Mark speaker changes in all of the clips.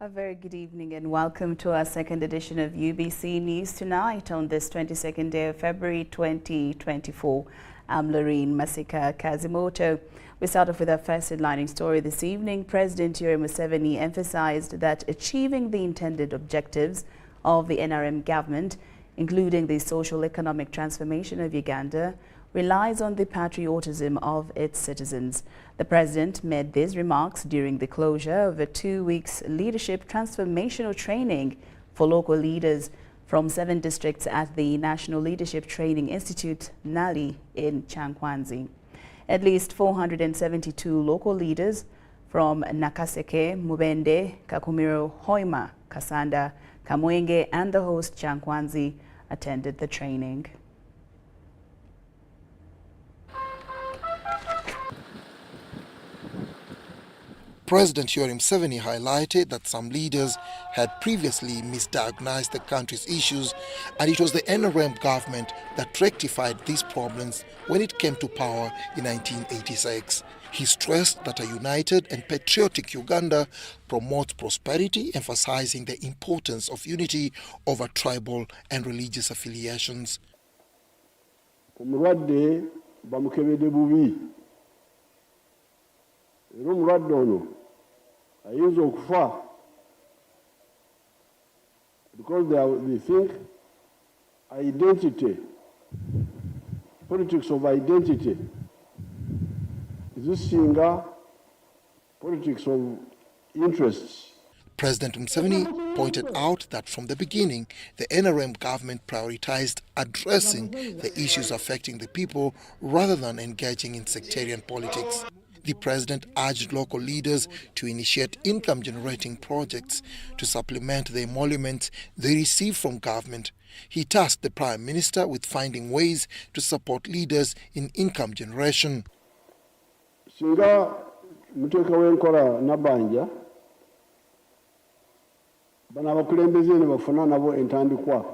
Speaker 1: A very good evening and welcome to our second edition of UBC News Tonight on this 22nd day of February 2024. I'm Loreen Masika Kazimoto. We start off with our first headlining story this evening. President Yoweri Museveni emphasized that achieving the intended objectives of the NRM government, including the social-economic transformation of Uganda, relies on the patriotism of its citizens. The president made these remarks during the closure of a 2-week leadership transformational training for local leaders from 7 districts at the National Leadership Training Institute, NALI, in Changkwanzi. At least 472 local leaders from Nakaseke, Mubende, Kakumiro, Hoima, Kasanda, Kamwenge and the host Changkwanzi attended the training.
Speaker 2: President Yoweri Museveni highlighted that some leaders had previously misdiagnosed the country's issues, and it was the NRM government that rectified these problems when it came to power in 1986. He stressed that a united and patriotic Uganda promotes prosperity, emphasizing the importance of unity over tribal and religious affiliations.
Speaker 3: Because they think identity, politics of identity, is this singer politics of interests.
Speaker 2: President Museveni pointed out that from the beginning, the NRM government prioritized addressing the issues affecting the people rather than engaging in sectarian politics. The president urged local leaders to initiate income-generating projects to supplement the emoluments they receive from government. He tasked the Prime Minister with finding ways to support leaders in income generation.
Speaker 3: Singa muteka wenkola nabanja bana abakulembeze ne bafuna nabo entandikwa.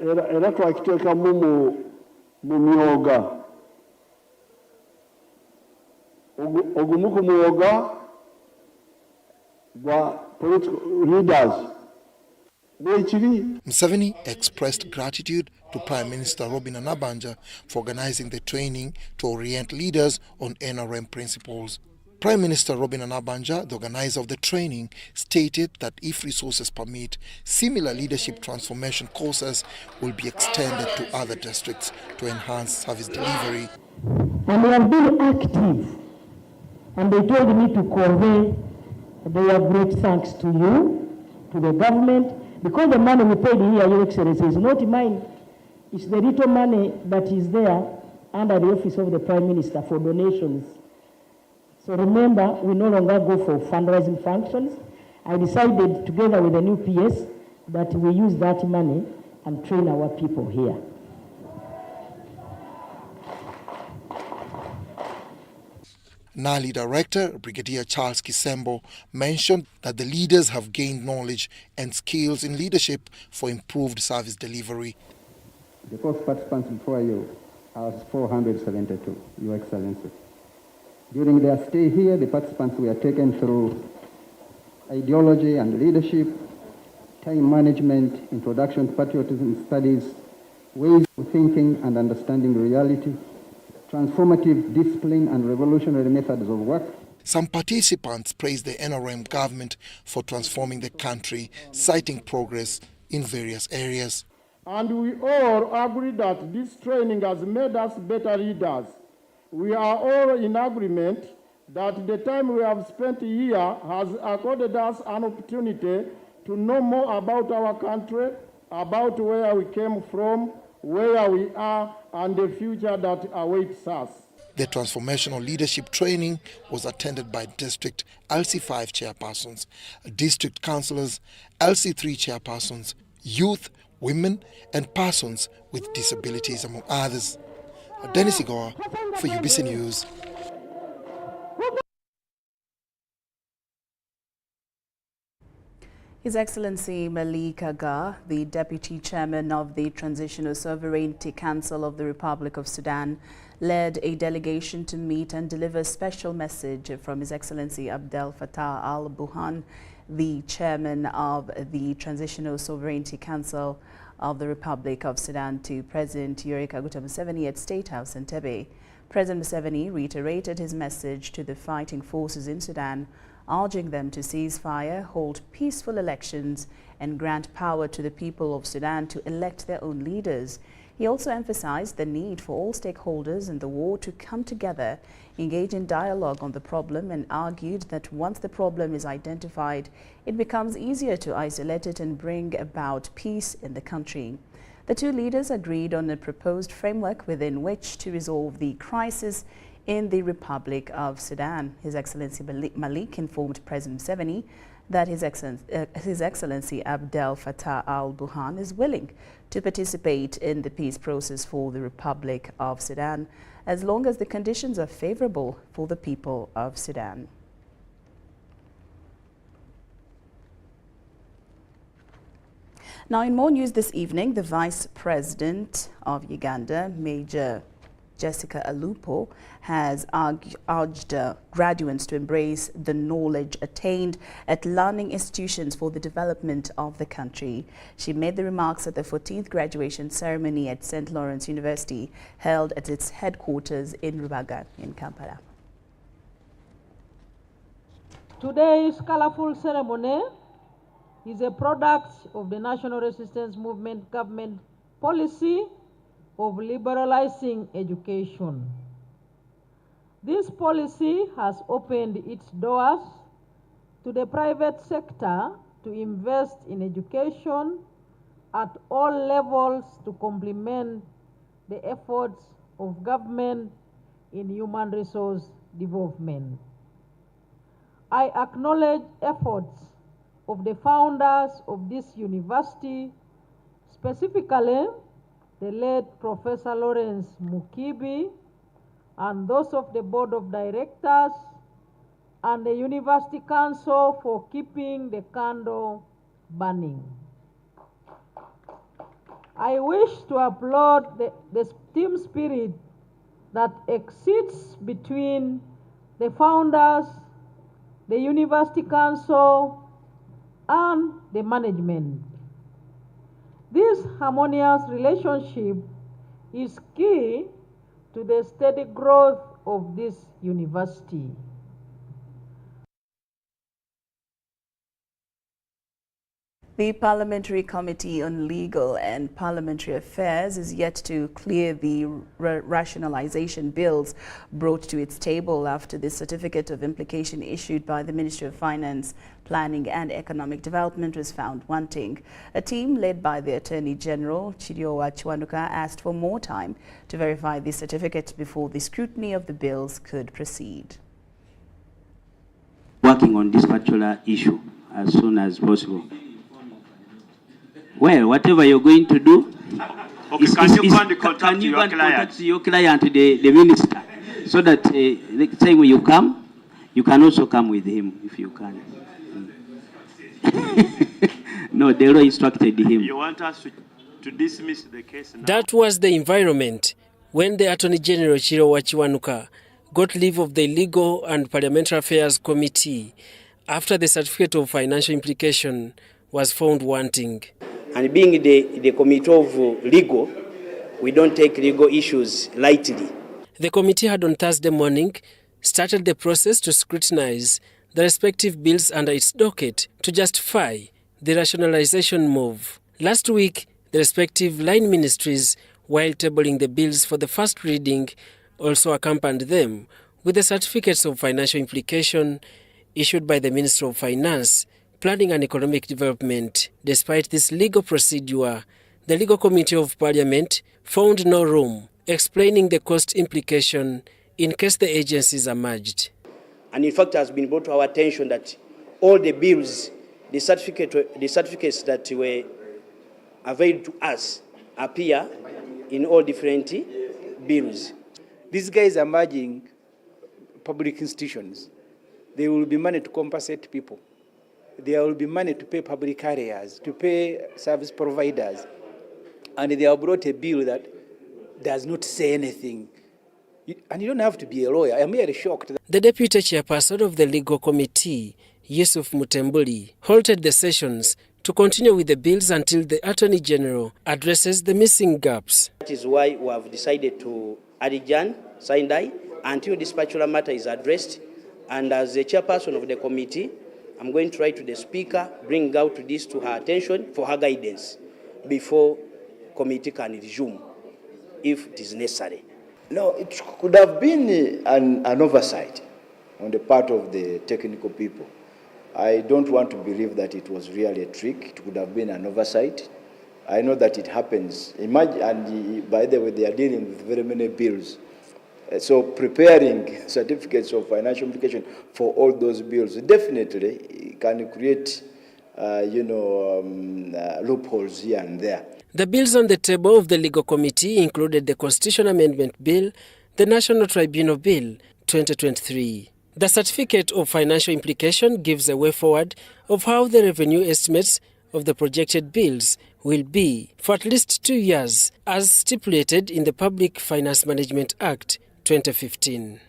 Speaker 3: Era twakiteeka mu myoga ogumu ku mwoga gwa political leaders.
Speaker 2: Museveni expressed gratitude to Prime Minister Robin Anabanja for organizing the training to orient leaders on NRM principles. Prime Minister Robin Anabanja, the organizer of the training, stated that if resources permit, similar leadership transformation courses will be extended to other districts to enhance service delivery.
Speaker 4: And they have been active, and they told me to convey their great thanks to you, to the government, because the money we paid here, Your Excellency, is not mine. It's the little money that is there under the office of the Prime Minister for donations. So remember, we no longer go for fundraising functions. I decided together with the new PS that we use that money and train our people here.
Speaker 2: NALI Director, Brigadier Charles Kisembo, mentioned that the leaders have gained knowledge and skills in leadership for improved service delivery.
Speaker 5: The course participants before you are 472, Your Excellency. During their stay here, the participants were taken through ideology and leadership, time management, introduction to patriotism studies, ways of thinking and understanding reality, transformative discipline and revolutionary methods of work.
Speaker 2: Some participants praised the NRM government for transforming the country, citing progress in various areas.
Speaker 3: And we all agree that this training has made us better leaders. We are all in agreement that the time we have spent here has accorded us an opportunity to know more about our country, about where we came from, where we are, and the future that awaits us.
Speaker 2: The transformational leadership training was attended by District LC5 chairpersons, district councillors, LC3 chairpersons, youth, women, and persons with disabilities, among others. Dennis Igoa for UBC News.
Speaker 1: His Excellency Malik Agha, the Deputy Chairman of the Transitional Sovereignty Council of the Republic of Sudan, led a delegation to meet and deliver a special message from His Excellency Abdel Fattah al-Burhan, the Chairman of the Transitional Sovereignty Council of the Republic of Sudan, to President Yoweri Kaguta Museveni at State House in Entebbe. President Museveni reiterated his message to the fighting forces in Sudan, urging them to cease fire, hold peaceful elections, and grant power to the people of Sudan to elect their own leaders. He also emphasized the need for all stakeholders in the war to come together, engage in dialogue on the problem, and argued that once the problem is identified, it becomes easier to isolate it and bring about peace in the country. The two leaders agreed on a proposed framework within which to resolve the crisis in the Republic of Sudan. His Excellency Malik informed President Museveni that His Excellency Abdel Fattah al-Burhan is willing to participate in the peace process for the Republic of Sudan as long as the conditions are favorable for the people of Sudan. Now, in more news this evening, the Vice President of Uganda, Major Jessica Alupo, has urged graduates to embrace the knowledge attained at learning institutions for the development of the country. She made the remarks at the 14th graduation ceremony at St. Lawrence University, held at its headquarters in Rubaga in Kampala.
Speaker 6: Today's colorful ceremony is a product of the National Resistance Movement government policy of liberalizing education. This policy has opened its doors to the private sector to invest in education at all levels to complement the efforts of government in human resource development. I acknowledge efforts of the founders of this university, specifically the late Professor Lawrence Mukibi, and those of the Board of Directors and the University Council for keeping the candle burning. I wish to applaud the team spirit that exists between the founders, the University Council, and the management. This harmonious relationship is key to the steady growth of this university.
Speaker 1: The Parliamentary Committee on Legal and Parliamentary Affairs is yet to clear the rationalization bills brought to its table after the certificate of implication issued by the Ministry of Finance, Planning and Economic Development was found wanting. A team led by the Attorney General, Chiriowa Kiwanuka, asked for more time to verify the certificate before the scrutiny of the bills could proceed.
Speaker 7: Working on this particular issue as soon as possible. Well, whatever you're going to do,
Speaker 8: okay, can you contact
Speaker 7: your client, the minister, so that next time when you come, you can also come with him if you can. No, the law instructed him.
Speaker 8: You want us to dismiss the case now?
Speaker 9: That was the environment when the Attorney General Chiriowa Kiwanuka got leave of the Legal and Parliamentary Affairs Committee after the certificate of financial implication was found wanting.
Speaker 7: And being the Committee of Legal, we don't take legal issues lightly.
Speaker 9: The committee had on Thursday morning started the process to scrutinize the respective bills under its docket to justify the rationalization move. Last week, the respective line ministries, while tabling the bills for the first reading, also accompanied them with the certificates of financial implication issued by the Ministry of Finance, Planning and Economic Development. Despite this legal procedure, the Legal Committee of Parliament found no room, explaining the cost implication in case the agencies are merged.
Speaker 7: And in fact, it has been brought to our attention that all the bills, the certificates that were available to us appear in all different bills.
Speaker 10: These guys are merging public institutions. There will be money to compensate people. there will be money to pay public carriers, to pay service providers, and they have brought a bill that does not say anything. And you don't have to be a lawyer. I'm really shocked.
Speaker 9: The deputy chairperson of the legal committee, Yusuf Mutembuli, halted the sessions to continue with the bills until the Attorney General addresses the missing gaps.
Speaker 7: That is why we have decided to adjourn Sindai until this particular matter is addressed. And as the chairperson of the committee, I'm going to write to the Speaker, bring out this to her attention for her guidance before committee can resume, if it is necessary.
Speaker 11: No, it could have been an oversight on the part of the technical people. I don't want to believe that it was really a trick. It could have been an oversight. I know that it happens. Imagine, and by the way, they are dealing with very many bills. So preparing certificates of financial implication for all those bills definitely can create, loopholes here and there.
Speaker 9: The bills on the table of the legal committee included the Constitution Amendment Bill, the National Tribunal Bill 2023. The Certificate of Financial Implication gives a way forward of how the revenue estimates of the projected bills will be for at least 2 years, as stipulated in the Public Finance Management Act 2015.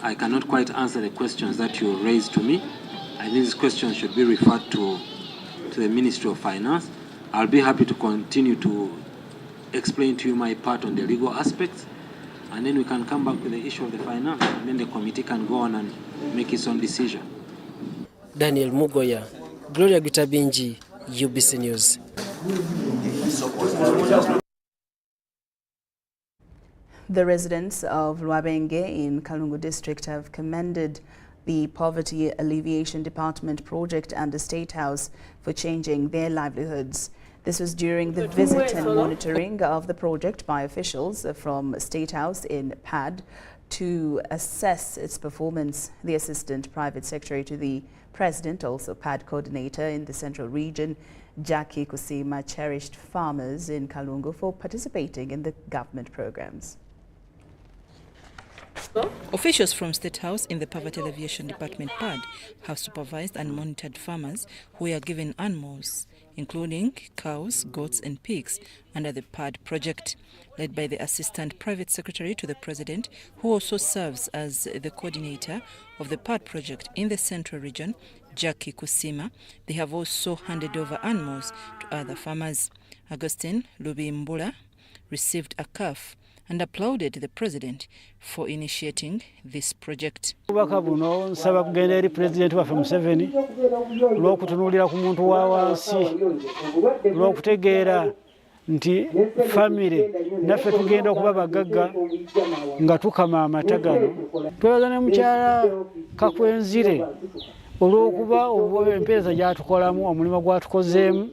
Speaker 12: I cannot quite answer the questions that you raised to me. I think these questions should be referred to the Ministry of Finance. I'll be happy to continue to explain to you my part on the legal aspects, and then we can come back to the issue of the finance, and then the committee can go on and make its own decision.
Speaker 9: Daniel Mugoya, Gloria Gutabinji, UBC News.
Speaker 1: The residents of Rwabenge in Kalungu district have commended the Poverty Alleviation Department project and the State House for changing their livelihoods. This was during the visit and monitoring of the project by officials from State House in PAD to assess its performance. The Assistant Private Secretary to the President, also PAD coordinator in the Central Region, Jackie Kusima, cherished farmers in Kalungu for participating in the government programs.
Speaker 13: Officials from State House in the Poverty Alleviation Department PAD have supervised and monitored farmers who were given animals, including cows, goats and pigs, under the PAD project, led by the Assistant Private Secretary to the President, who also serves as the coordinator of the PAD project in the Central Region, Jackie Kusima. They have also handed over animals to other farmers. Augustine Lubimbula received a calf and applauded the President for initiating this project.
Speaker 14: Obubaka buno nsaba kugenda eri President waffe Museveni olw'okutunuulira ku muntu wa wansi olw'okutegeera nti famire naffe tugenda okuba bagagga nga tukama amata gano. Twebaza ne mukyala Kakwenzire olw'okuba empeereza gy'atukolamu omulimu gw'atukozeemu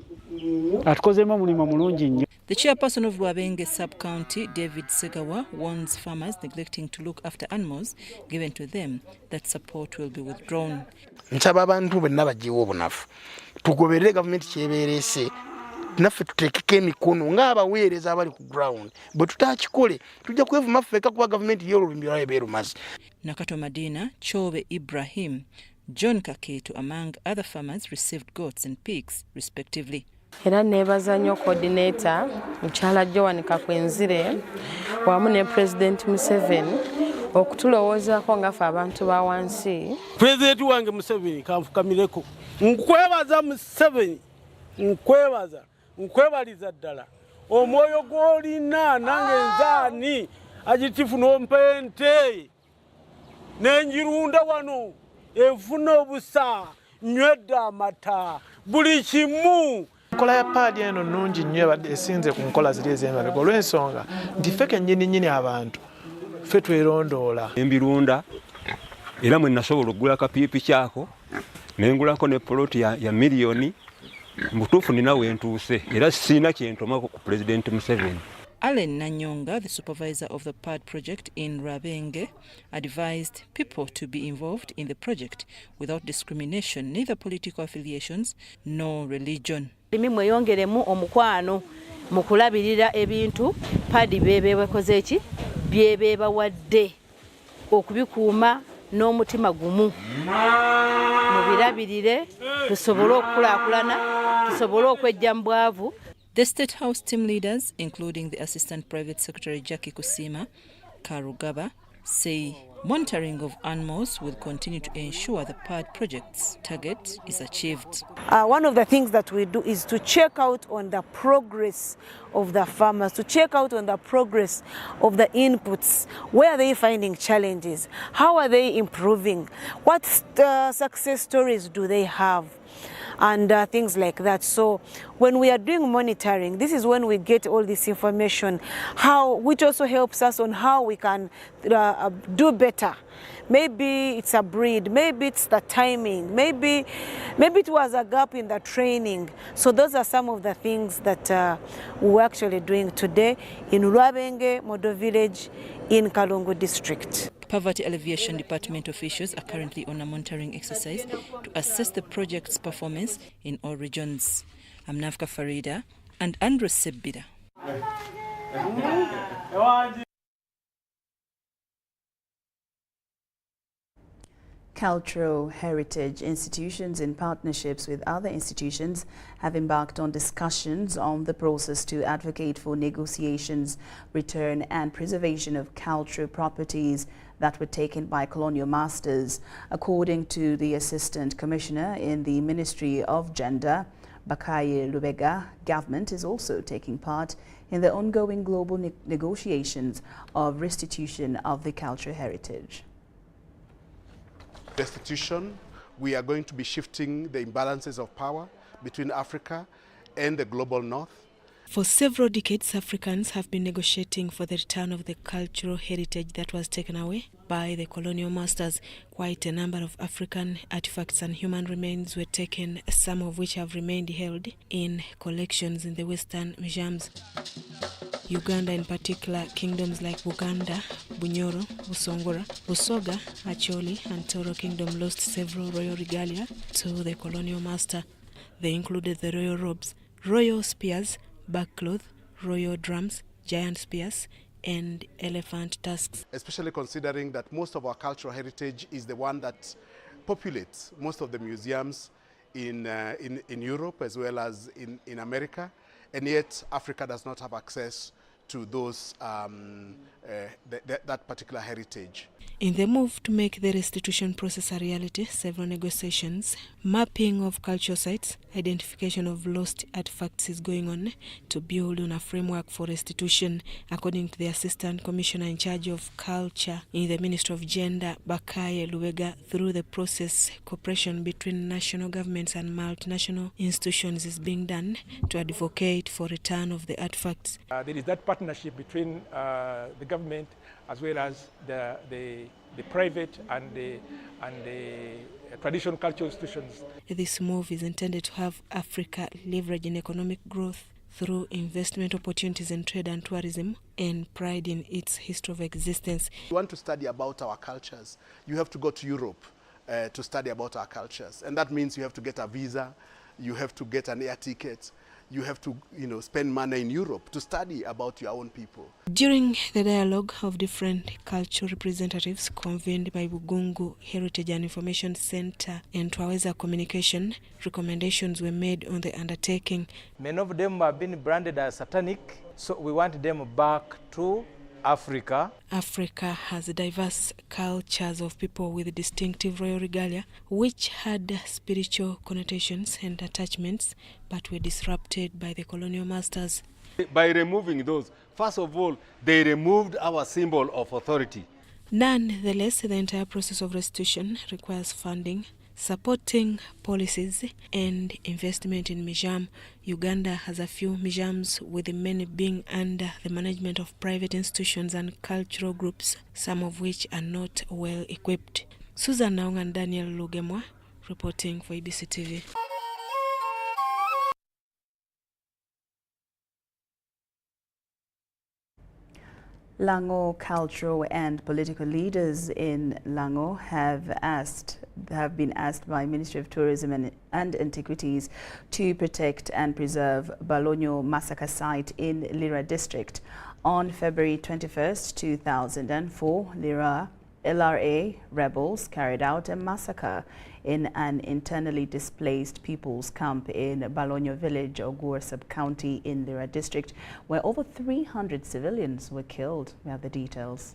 Speaker 14: atukozeemu omulimu mulungi nnyo.
Speaker 13: The chairperson of Rwabenge Sub-County, David Segawa, warns farmers neglecting to look after animals given to them that support will be withdrawn.
Speaker 15: Nsaba abantu bonna bagiwe obunafu tugoberere gavumenti kyebeerese naffe tuteekeko emikono ng'abaweereza abali ku ground bwe tutakikole tujja kwevuma ffeka kuba gavumenti y'olulimi lwayo beerumazi.
Speaker 13: Nakato Madina, Chobe Ibrahim, John Kaketo, among other farmers, received goats and pigs respectively.
Speaker 16: Era nebaza nnyo coordinator mukyala Joan Kakwenzire wamu ne President Museveni okutulowoozaako ngaffe abantu ba wansi.
Speaker 17: President wange Museveni kanfukamireko nkwebaza Museveni nkwebaliza ddala omwoyo gw'olina nange nzaani agitifu n'ompente n'enjirunda wano enfuna obusa nywedde amata buli kimu.
Speaker 18: Enkola ya PAD eno nnungi nnyo ebadde esinze ku nkola ziri ez'emabega olw'ensonga nti ffe kennyini abantu ffe twerondoola.
Speaker 19: Embirunda era mwe nasobola okugula akapiipi kyako nengulako ne poloti ya miliyoni mutuufu nina wentuuse era sina kyentomako ku President Museveni.
Speaker 13: Allen Nanyonga, the supervisor of the PAD project in Rwabenge, advised people to be involved in the project without discrimination, neither political affiliations nor religion.
Speaker 20: Mweyongeremu omukwano mu kulabirira ebintu PAD beebeekoze ki byebeebawadde okubikuuma n'omutima gumu mubirabirire tusobole okukulaakulana tusobole okwejja mu bwavu.
Speaker 13: The State House team leaders, including the Assistant Private Secretary Jackie Kusima, Karugaba, say monitoring of animals will continue to ensure the PAD project's target is achieved.
Speaker 21: One of the things that we do is to check out on the progress of the farmers, to check out on the progress of the inputs. Where are they finding challenges? How are they improving? What success stories do they have? And things like that. So when we are doing monitoring, this is when we get all this information, which also helps us on how we can do better. Maybe it's a breed, maybe it's the timing, maybe it was a gap in the training. So those are some of the things that we're actually doing today in Lwabenge, Modo Village, in Kalungu District.
Speaker 13: Poverty Alleviation Department officials are currently on a monitoring exercise to assess the project's performance in all regions. I'm Nafka Farida and Andrew Sebida.
Speaker 1: Cultural heritage institutions, in partnerships with other institutions, have embarked on discussions on the process to advocate for negotiations, return and preservation of cultural properties that were taken by colonial masters. According to the Assistant Commissioner in the Ministry of Gender, Bakaye Lubega, government is also taking part in the ongoing global negotiations of restitution of the cultural heritage.
Speaker 22: Restitution, we are going to be shifting the imbalances of power between Africa and the global north.
Speaker 23: For several decades, Africans have been negotiating for the return of the cultural heritage that was taken away by the colonial masters. Quite a number of African artifacts and human remains were taken, some of which have remained held in collections in the Western museums. Uganda in particular, kingdoms like Buganda, Bunyoro, Busongora, Busoga, Acholi and Toro Kingdom lost several royal regalia to the colonial master. They included the royal robes, royal spears, backcloth, royal drums, giant spears and elephant tusks.
Speaker 22: Especially considering that most of our cultural heritage is the one that populates most of the museums in Europe as well as in America, and yet Africa does not have access to those that particular heritage.
Speaker 23: In the move to make the restitution process a reality, several negotiations, mapping of cultural sites, identification of lost artifacts is going on to build on a framework for restitution, according to the Assistant Commissioner in charge of Culture in the Ministry of Gender, Bakaye Lubega. Through the process, cooperation between national governments and multinational institutions is being done to advocate for return of the artifacts.
Speaker 24: There is that partnership between the government as well as the private and the traditional cultural institutions.
Speaker 23: This move is intended to have Africa leverage in economic growth through investment opportunities in trade and tourism and pride in its history of existence.
Speaker 22: If you want to study about our cultures, you have to go to Europe to study about our cultures. And that means you have to get a visa, you have to get an air ticket, you have to, spend money in Europe to study about your own people.
Speaker 23: During the dialogue of different cultural representatives convened by Bugungu Heritage and Information Center and Twaweza Communication, recommendations were made on the undertaking.
Speaker 10: Many of them have been branded as satanic, so we want them back to Africa.
Speaker 23: Africa has diverse cultures of people with distinctive royal regalia, which had spiritual connotations and attachments, but were disrupted by the colonial masters.
Speaker 25: By removing those, first of all, they removed our symbol of authority.
Speaker 23: Nonetheless, the entire process of restitution requires funding, supporting policies and investment in museum. Uganda has a few museums, with many being under the management of private institutions and cultural groups, some of which are not well equipped. Susan Naung and Daniel Lugemwa reporting for ABC TV.
Speaker 1: Lango cultural and political leaders in Lango have been asked by Ministry of Tourism and Antiquities to protect and preserve Balonyo massacre site in Lira district. On February 21st, 2004, Lira LRA rebels carried out a massacre in an internally displaced people's camp in Balonyo village, Ogur sub-county in Lira district, where over 300 civilians were killed. We have the details.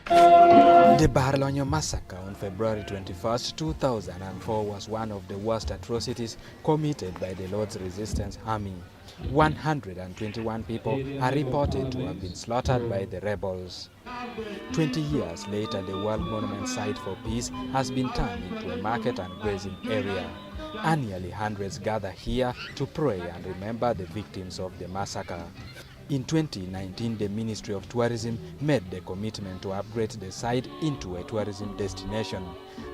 Speaker 2: The Balonyo massacre on February 21, 2004 was one of the worst atrocities committed by the Lord's Resistance Army. 121 people are reported to have been slaughtered by the rebels. 20 years later, the World Monument Site for Peace has been turned into a market and grazing area. Annually, hundreds gather here to pray and remember the victims of the massacre. In 2019, the Ministry of Tourism made the commitment to upgrade the site into a tourism destination.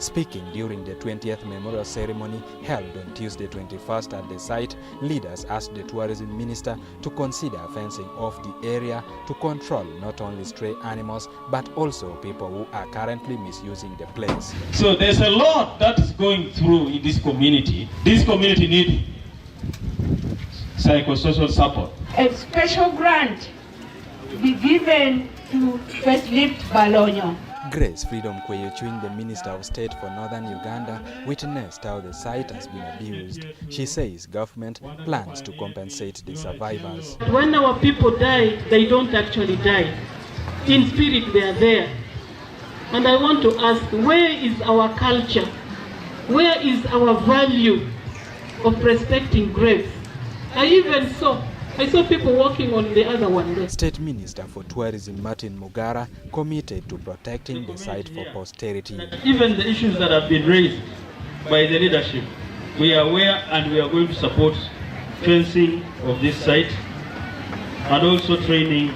Speaker 2: Speaking during the 20th memorial ceremony held on Tuesday 21st at the site, leaders asked the tourism minister to consider fencing off the area to control not only stray animals but also people who are currently misusing the place.
Speaker 3: So there's a lot that is going through in this community. This community needs psychosocial support.
Speaker 4: A special grant be given to Facelift Balonyo.
Speaker 2: Grace Freedom Kweyochwin, the Minister of State for Northern Uganda, witnessed how the site has been abused. She says government plans to compensate the survivors.
Speaker 4: When our people die, they don't actually die. In spirit, they are there. And I want to ask, where is our culture? Where is our value of respecting graves? I saw people walking on the other one there.
Speaker 2: State Minister for Tourism Martin Mugara committed to protecting the site for posterity.
Speaker 3: Even the issues that have been raised by the leadership, we are aware and we are going to support fencing of this site and also training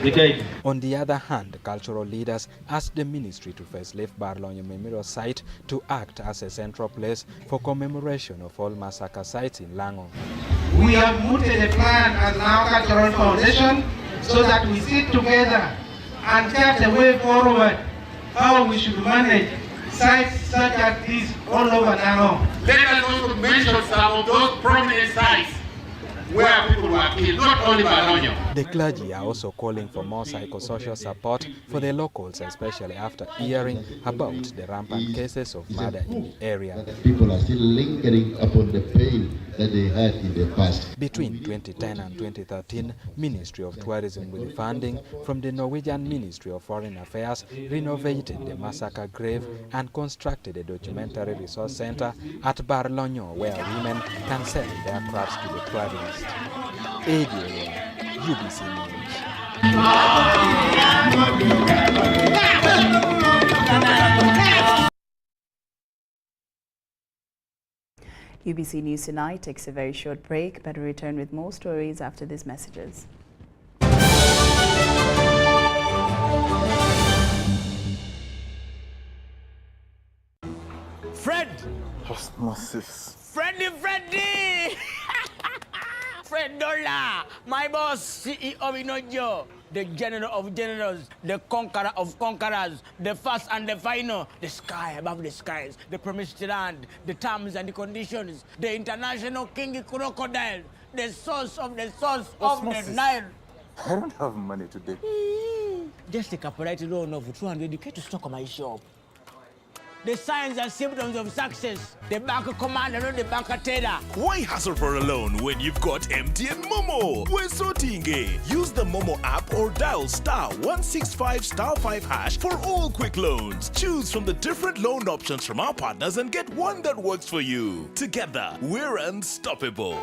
Speaker 3: the guide.
Speaker 2: On the other hand, cultural leaders asked the ministry to facelift Balonyo Memorial Site to act as a central place for commemoration of all massacre sites in Lango.
Speaker 5: We have mooted a plan as now Cultural Foundation so that we sit together and chart a way forward how we should manage sites such as this all over Lango.
Speaker 6: Let us also mention some of those prominent sites where people were killed, not only Balonyo.
Speaker 2: The clergy are also calling for more psychosocial support for the locals, especially after hearing about the rampant cases of murder in the area.
Speaker 26: People are still lingering upon the pain that they had in the past.
Speaker 2: Between 2010 and 2013, Ministry of Tourism, with funding from the Norwegian Ministry of Foreign Affairs, renovated the massacre grave and constructed a documentary resource center at Balonyo where women can sell their crafts to the tourists. Adrian, UBC News.
Speaker 1: UBC News Tonight takes a very short break, but we return with more stories after these messages.
Speaker 27: Fred!
Speaker 28: Osmosis.
Speaker 27: Freddy! Fred Dollar, my boss, CEO Inojo, the general of generals, the conqueror of conquerors, the first and the final, the sky above the skies, the promised land, the terms and the conditions, the international king crocodile, the source of the Nile.
Speaker 28: I don't have money today.
Speaker 27: Just take a polite loan of 200k to stock on my shop. The signs and symptoms of success. The bank commander, not the bank teller.
Speaker 29: Why hassle for a loan when you've got MTN Momo? We're sorting. Use the Momo app or dial *165*5# for all quick loans. Choose from the different loan options from our partners and get one that works for you. Together, we're unstoppable.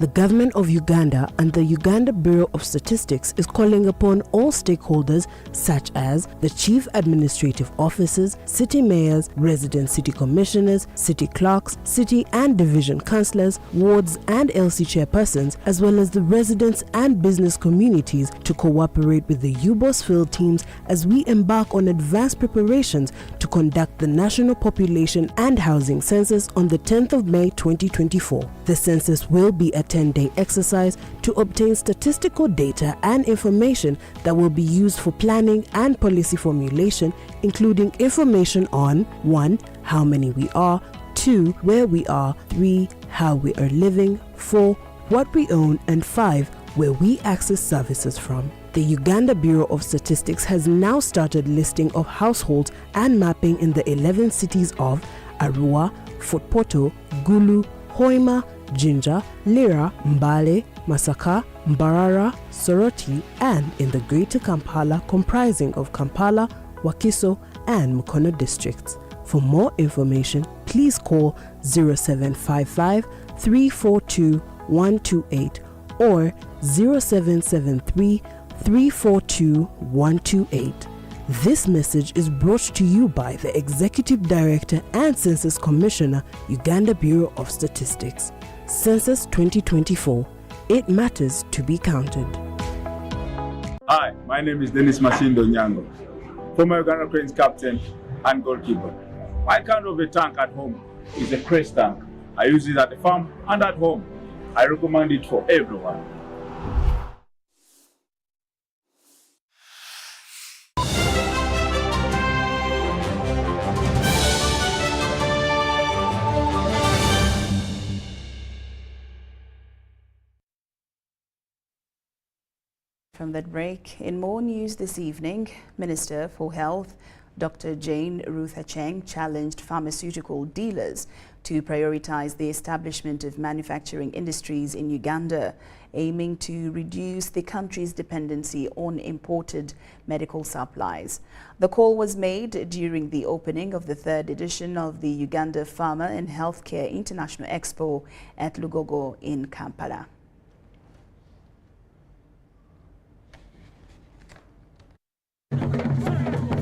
Speaker 30: The government of Uganda and the Uganda Bureau of Statistics is calling upon all stakeholders such as the chief administrative officers, city mayors, resident city commissioners, city clerks, city and division councillors, wards and LC chairpersons, as well as the residents and business communities to cooperate with the UBOS field teams as we embark on advanced preparations to conduct the National Population and Housing Census on the 10th of May 2024. The census will be a 10-day exercise to obtain statistical data and information that will be used for planning and policy formulation, including information on 1. How many we are, 2. Where we are, 3. How we are living, 4. What we own, and 5. where we access services from. The Uganda Bureau of Statistics has now started listing of households and mapping in the 11 cities of Arua, Fort Portal, Gulu, Hoima, Jinja, Lira, Mbale, Masaka, Mbarara, Soroti, and in the Greater Kampala comprising of Kampala, Wakiso, and Mukono districts. For more information, please call 0755 342 128 or 0773 342 128. This message is brought to you by the Executive Director and Census Commissioner, Uganda Bureau of Statistics. Census 2024. It matters to be counted.
Speaker 7: Hi, my name is Dennis Masindo Nyango, former Uganda Cranes captain and goalkeeper. My kind of a tank at home is a Crest tank. I use it at the farm and at home. I recommend it for everyone.
Speaker 1: From that break, in more news this evening, Minister for Health Dr. Jane Ruth Acheng challenged pharmaceutical dealers to prioritize the establishment of manufacturing industries in Uganda, aiming to reduce the country's dependency on imported medical supplies. The call was made during the opening of the third edition of the Uganda Pharma and Healthcare International Expo at Lugogo in Kampala.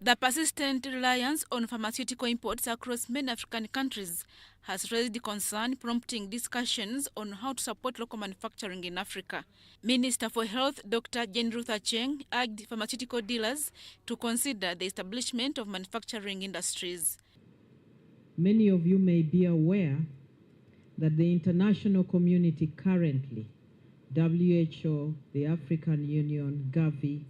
Speaker 8: The persistent reliance on pharmaceutical imports across many African countries has raised concern, prompting discussions on how to support local manufacturing in Africa. Minister for Health Dr. Jane Ruth Acheng urged pharmaceutical dealers to consider the establishment of manufacturing industries.
Speaker 9: Many of you may be aware that the international community currently, WHO, the African Union, Gavi,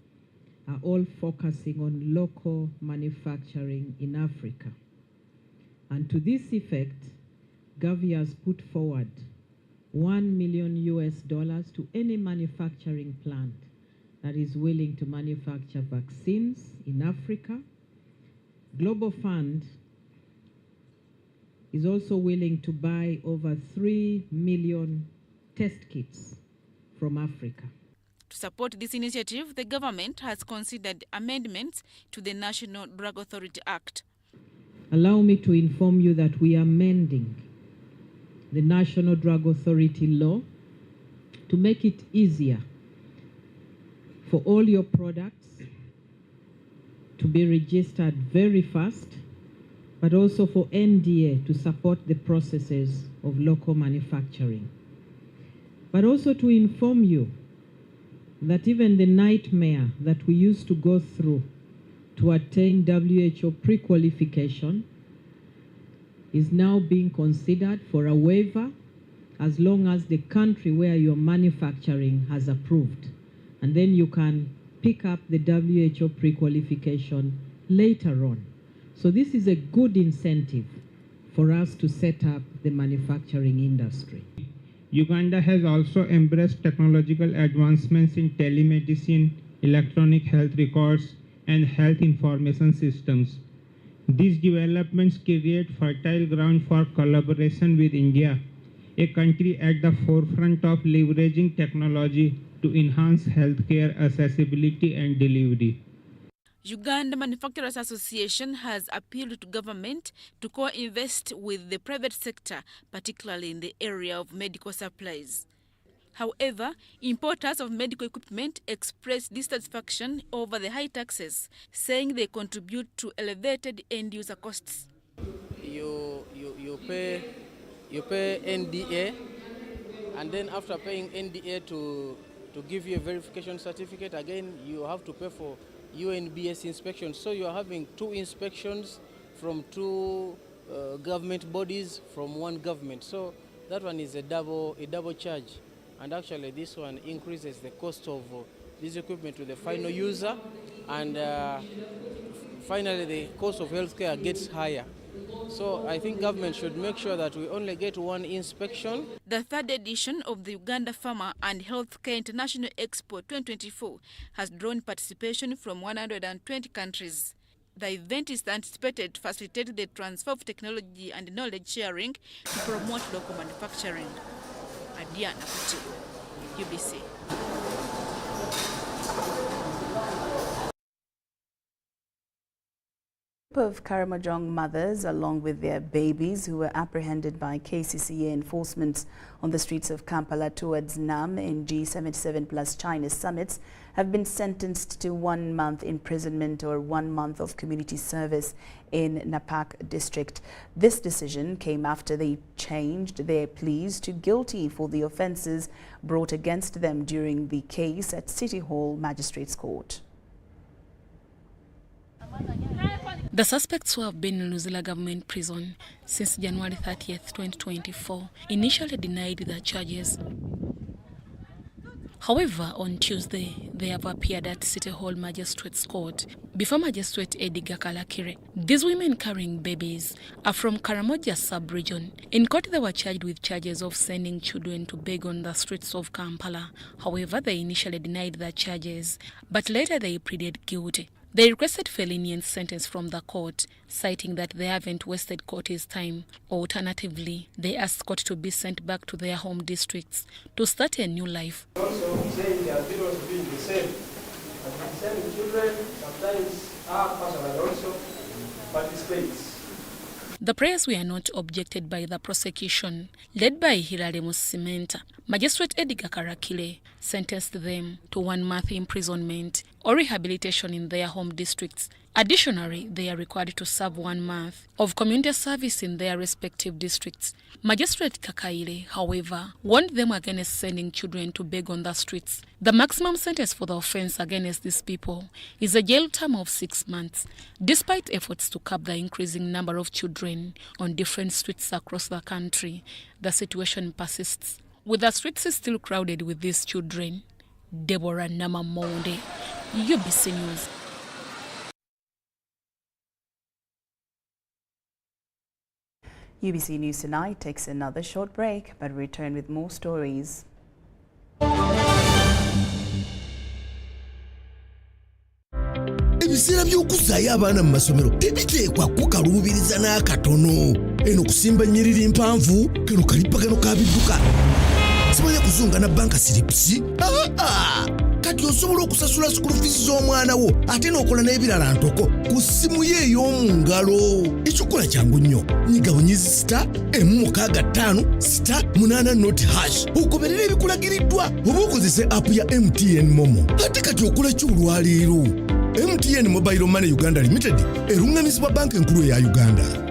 Speaker 9: are all focusing on local manufacturing in Africa. And to this effect, Gavi has put forward $1 million to any manufacturing plant that is willing to manufacture vaccines in Africa. Global Fund is also willing to buy over 3 million test kits from Africa.
Speaker 8: To support this initiative, the government has considered amendments to the National Drug Authority Act.
Speaker 9: Allow me to inform you that we are amending the National Drug Authority law to make it easier for all your products to be registered very fast, but also for NDA to support the processes of local manufacturing. But also to inform you that even the nightmare that we used to go through to attain WHO pre-qualification is now being considered for a waiver as long as the country where you're manufacturing has approved. And then you can pick up the WHO pre-qualification later on. So this is a good incentive for us to set up the manufacturing industry.
Speaker 11: Uganda has also embraced technological advancements in telemedicine, electronic health records, and health information systems. These developments create fertile ground for collaboration with India, a country at the forefront of leveraging technology to enhance healthcare accessibility and delivery.
Speaker 8: Uganda Manufacturers Association has appealed to government to co-invest with the private sector, particularly in the area of medical supplies. However, importers of medical equipment expressed dissatisfaction over the high taxes, saying they contribute to elevated end-user costs.
Speaker 12: You pay NDA, and then after paying NDA to give you a verification certificate, again you have to pay for UNBS inspection. So you are having two inspections from two government bodies from one government. So that one is a double charge. And actually this one increases the cost of this equipment to the final user, and finally the cost of healthcare gets higher. So I think government should make sure that we only get one inspection.
Speaker 8: The third edition of the Uganda Pharma and Healthcare International Expo 2024 has drawn participation from 120 countries. The event is anticipated to facilitate the transfer of technology and knowledge sharing to promote local manufacturing. Adia Nakuti, UBC.
Speaker 1: Of Karamojong mothers, along with their babies who were apprehended by KCCA enforcement on the streets of Kampala towards Nam in G77 plus China summits, have been sentenced to 1 month imprisonment or 1 month of community service in Napak district. This decision came after they changed their pleas to guilty for the offences brought against them during the case at City Hall Magistrates Court.
Speaker 13: The suspects, who have been in Luzila government prison since January 30th, 2024, initially denied the charges. However, on Tuesday, they have appeared at City Hall Magistrates Court before Magistrate Eddie Gakalakire. These women carrying babies are from Karamoja sub-region. In court, they were charged with charges of sending children to beg on the streets of Kampala. However, they initially denied the charges, but later they pleaded guilty. They requested for a lenient sentence from the court, citing that they haven't wasted court's time. Alternatively, they asked court to be sent back to their home districts to start a new life.
Speaker 14: Also saying their children being the same. But the same children, sometimes our person also participates.
Speaker 13: The prayers were not objected by the prosecution, led by Hilary Musimenta. Magistrate Edgar Karakile sentenced them to 1 month imprisonment or rehabilitation in their home districts. Additionally, they are required to serve 1 month of community service in their respective districts. Magistrate Kakaile, however, warned them against sending children to beg on the streets. The maximum sentence for the offense against these people is a jail term of 6 months. Despite efforts to curb the increasing number of children on different streets across the country, the situation persists, with the streets still crowded with these children. Deborah Namamonde, UBC News.
Speaker 1: UBC News Tonight takes another short break, but return with more stories.
Speaker 15: Ebiseera by'okuzaayo abaana mu masomero tebiteekwa kukaluubiriza n'akatono. Eno kusimba nnyiriri mpanvu, kano kalippagano ka bidduka. Simanya kuzunga na banka siripsi. Kati osobola okusasula school fees z'omwana wo ate n'okola n'ebirala ntoko ku ssimu ye ey'omu ngalo. Ekikola kyangu nnyo. Nyiga bunyizi *5*8 ogoberera ebikulagiriddwa oba okozese app ya MTN Momo. Ate kati okola ki olwaleero? MTN Mobile Money Uganda Limited erungamizibwa banka enkulu ya Uganda.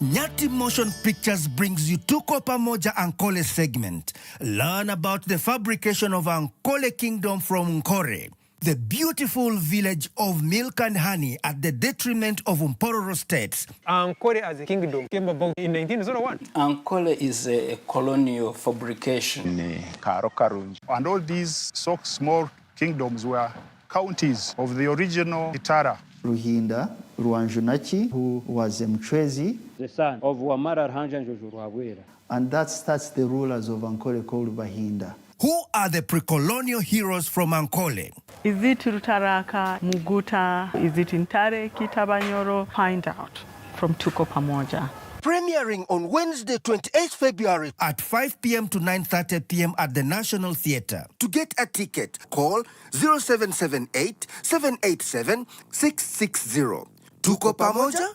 Speaker 16: Nyati Motion Pictures brings you Tuko Pamoja Ankole segment. Learn about the fabrication of Ankole Kingdom from Nkore, the beautiful village of milk and honey at the detriment of Mpororo states.
Speaker 17: Ankole as a kingdom came about in 1901.
Speaker 18: Ankole is a colonial fabrication.
Speaker 19: And all these small kingdoms were counties of the original Itara.
Speaker 20: Ruhinda Ruanjunachi, who was a Mchwezi,
Speaker 21: the son of Wamara Rhanja Njojo Rwabwera.
Speaker 20: And that's the rulers of Ankole called Bahinda.
Speaker 16: Who are the pre-colonial heroes from Ankole?
Speaker 24: Is it Rutaraka, Muguta? Is it Intare, Kitabanyoro? Find out from Tuko Pamoja.
Speaker 16: Premiering on Wednesday, 28th February at 5 p.m. to 9:30 p.m. at the National Theatre. To get a ticket, call 0778 787 660. Tuko Pamoja?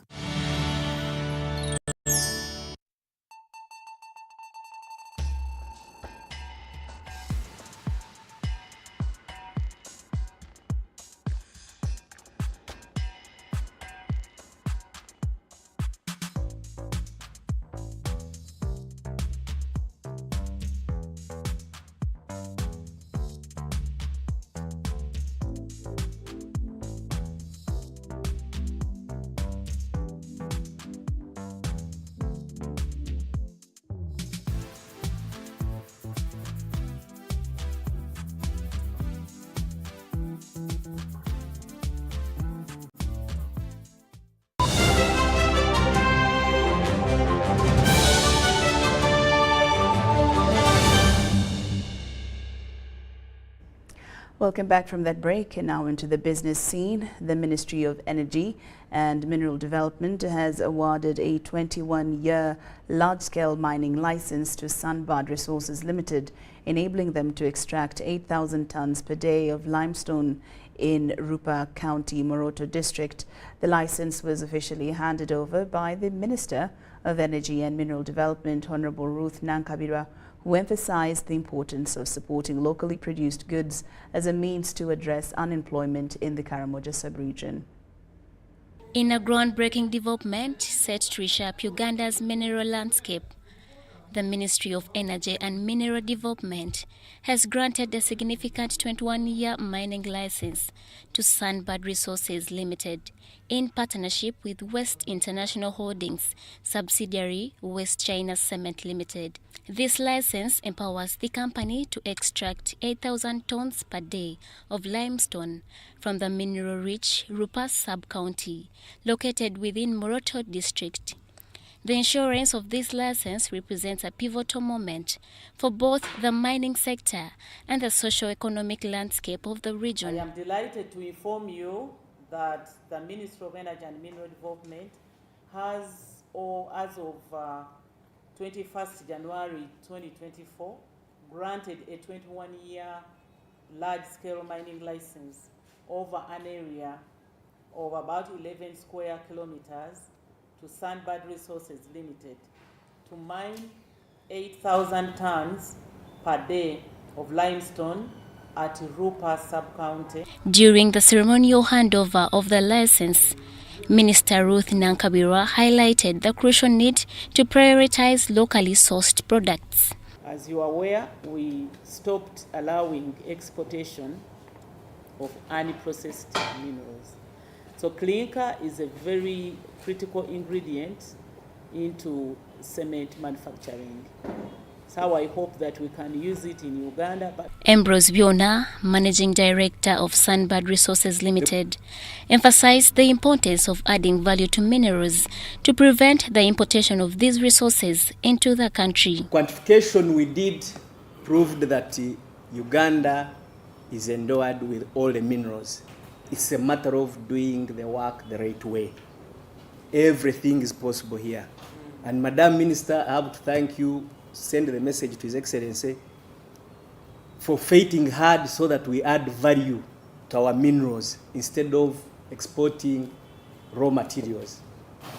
Speaker 1: Welcome back from that break, and now into the business scene. The Ministry of Energy and Mineral Development has awarded a 21-year large-scale mining license to Sunbud Resources Limited, enabling them to extract 8,000 tons per day of limestone in Rupa County, Moroto District. The license was officially handed over by the Minister of Energy and Mineral Development, Honorable Ruth Nankabirwa, who emphasized the importance of supporting locally produced goods as a means to address unemployment in the Karamoja sub-region.
Speaker 2: In a groundbreaking development set to reshape Uganda's mineral landscape, the Ministry of Energy and Mineral Development has granted a significant 21-year mining license to Sunbud Resources Limited in partnership with West International Holdings subsidiary West China Cement Limited. This license empowers the company to extract 8,000 tons per day of limestone from the mineral-rich Rupa sub-county located within Moroto district. The insurance of this license represents a pivotal moment for both the mining sector and the socio-economic landscape of the region.
Speaker 3: I am delighted to inform you that the Ministry of Energy and Mineral Development has, as of 21st January 2024, granted a 21-year large-scale mining license over an area of about 11 square kilometers to Sunbud Resources Limited to mine 8,000 tons per day of limestone at Rupa sub-county.
Speaker 2: During the ceremonial handover of the license, Minister Ruth Nankabirwa highlighted the crucial need to prioritize locally sourced products.
Speaker 3: As you are aware, we stopped allowing exportation of unprocessed minerals. So clinker is a very critical ingredient into cement manufacturing. So I hope that we can use it in Uganda.
Speaker 2: Ambrose Biona, Managing Director of Sunbud Resources Limited, emphasized the importance of adding value to minerals to prevent the importation of these resources into the country.
Speaker 4: Quantification we did proved that Uganda is endowed with all the minerals. It's a matter of doing the work the right way. Everything is possible here. And Madam Minister, I have to thank you, send the message to His Excellency for fighting hard so that we add value to our minerals instead of exporting raw materials.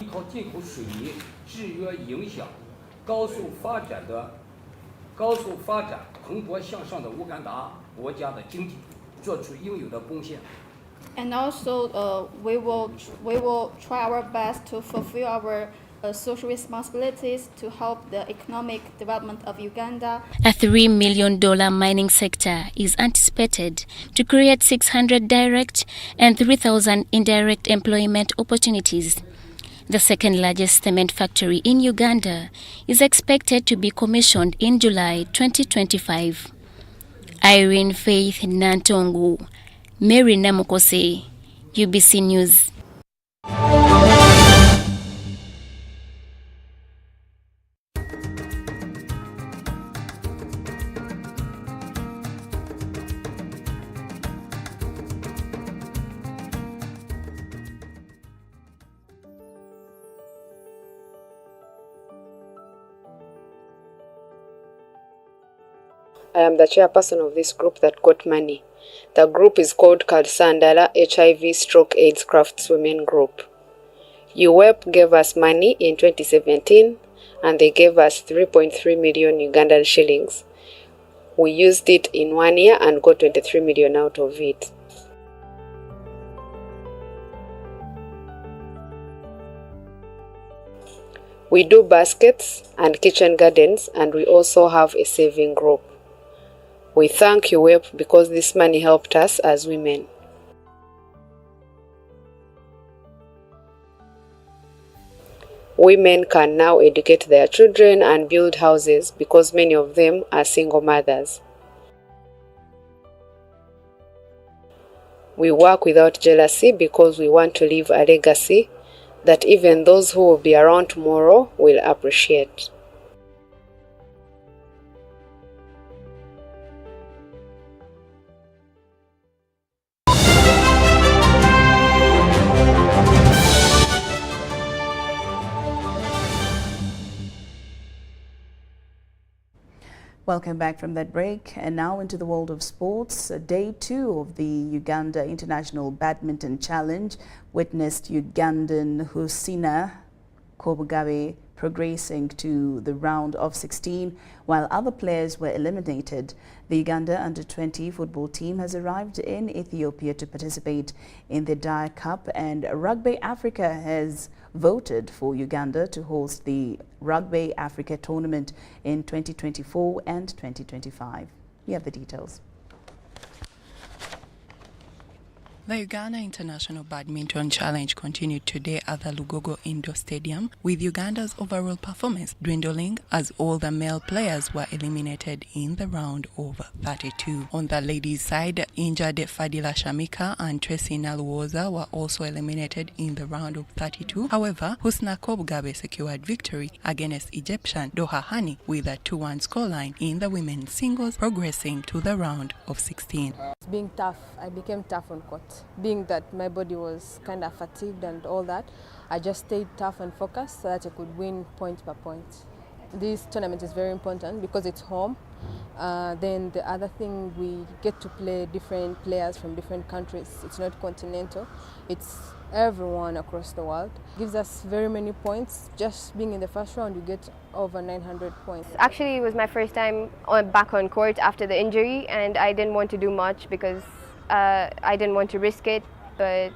Speaker 5: 依靠进口水泥制约影响高速发展蓬勃向上的乌干达国家的经济，做出应有的贡献。
Speaker 6: And also, we will try our best to fulfill our social responsibilities to help the economic development of Uganda.
Speaker 2: A $3 million mining sector is anticipated to create 600 direct and 3,000 indirect employment opportunities. The second largest cement factory in Uganda is expected to be commissioned in July 2025. Irene Faith Nantongu, Mary Namukose, UBC News.
Speaker 10: I am the chairperson of this group that got money. The group is called Kalsandala HIV/AIDS Craftswomen Group. UWEP gave us money in 2017 and they gave us 3.3 million Ugandan shillings. We used it in 1 year and got 23 million out of it. We do baskets and kitchen gardens, and we also have a saving group. We thank UWEP because this money helped us as women. Women can now educate their children and build houses because many of them are single mothers. We work without jealousy because we want to leave a legacy that even those who will be around tomorrow will appreciate.
Speaker 1: Welcome back from that break, and now into the world of sports. Day 2 of the Uganda International Badminton Challenge witnessed Ugandan Husina Kobgabe progressing to the round of 16, while other players were eliminated. The Uganda Under-20 football team has arrived in Ethiopia to participate in the Dia Cup, and Rugby Africa has voted for Uganda to host the Rugby Africa tournament in 2024 and 2025. We have the details.
Speaker 7: The Uganda International Badminton Challenge continued today at the Lugogo Indoor Stadium, with Uganda's overall performance dwindling as all the male players were eliminated in the round of 32. On the ladies' side, injured Fadila Shamika and Tracy Naluoza were also eliminated in the round of 32. However, Husna Kobgabe secured victory against Egyptian Doha Hani with a 2-1 scoreline in the women's singles, progressing to the round of 16.
Speaker 9: Being tough, I became tough on court. Being that my body was kind of fatigued and all that, I just stayed tough and focused so that I could win point per point. This tournament is very important because it's home. Then the other thing, we get to play different players from different countries. It's not continental, it's everyone across the world. It gives us very many points. Just being in the first round, you get over 900 points.
Speaker 22: Actually, it was my first time back on court after the injury, and I didn't want to do much because I didn't want to risk it. But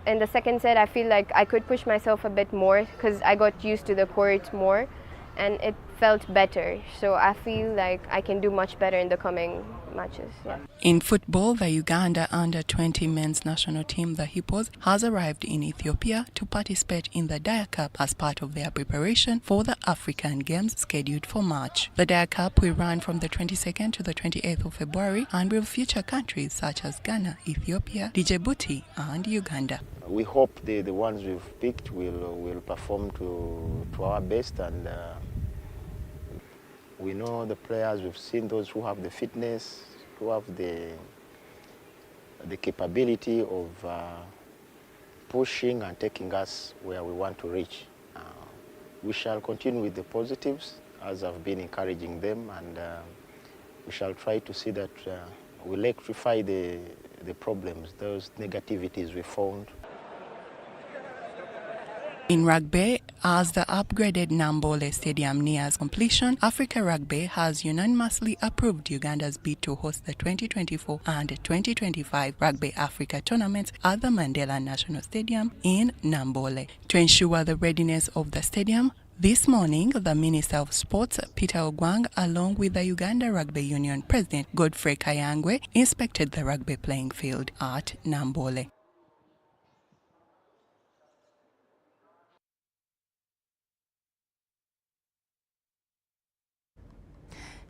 Speaker 22: in the second set, I feel like I could push myself a bit more because I got used to the court more, and it felt better. So I feel like I can do much better in the coming matches. Yeah.
Speaker 7: In football, the Uganda Under-20 men's national team, the Hippos, has arrived in Ethiopia to participate in the Dia Cup as part of their preparation for the African Games scheduled for March. The Dia Cup will run from the 22nd to the 28th of February and will feature countries such as Ghana, Ethiopia, Djibouti and Uganda.
Speaker 23: We hope the ones we've picked will perform to our best, and we know the players, we've seen those who have the fitness, who have the capability of pushing and taking us where we want to reach. We shall continue with the positives as I've been encouraging them, and we shall try to see that we'll rectify the problems, those negativities we found.
Speaker 7: In rugby, as the upgraded Nambole Stadium nears completion, Africa Rugby has unanimously approved Uganda's bid to host the 2024 and 2025 Rugby Africa tournaments at the Mandela National Stadium in Nambole. To ensure the readiness of the stadium, this morning, the Minister of Sports, Peter Ogwang, along with the Uganda Rugby Union President Godfrey Kayangwe, inspected the rugby playing field at Nambole.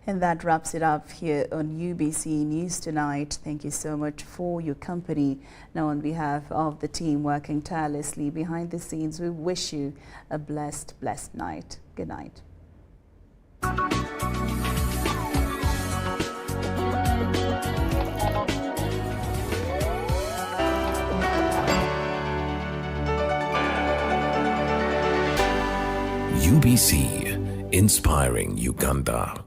Speaker 1: And that wraps it up here on UBC News Tonight. Thank you so much for your company. Now, on behalf of the team working tirelessly behind the scenes, we wish you a blessed night. Good night.
Speaker 25: UBC, inspiring Uganda.